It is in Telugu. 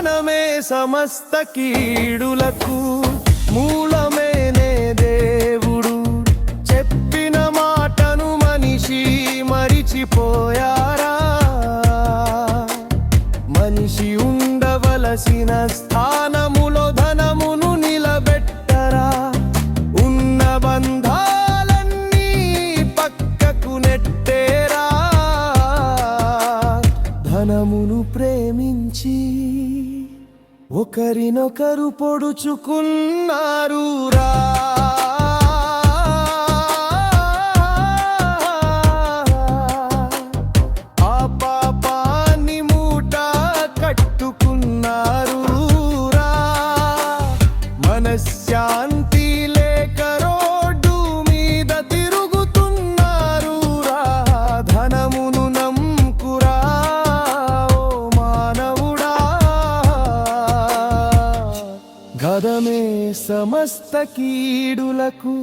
ధనమే సమస్త కీడులకు మూలమేనే దేవుడు. చెప్పిన మాటను మనిషి మరిచిపోయారా? మనిషి ఉండవలసిన స్థానములో ధనమును నిలబెట్టరా? ఉన్న బంధాలన్నీ పక్కకు నెట్టేరా? ధనమును ప్రేమించి ఒకరినొకరు పొడుచుకున్నారు రా. ఆ పాపాన్ని మూట కట్టుకున్నారు రా. మనశ్శాంతి లేక రోడ్డు మీద తిరుగుతున్నారు రా. ధనమును నమ్ముకురా ఓ మానవుడా. ధనమే సమస్త కీడులకు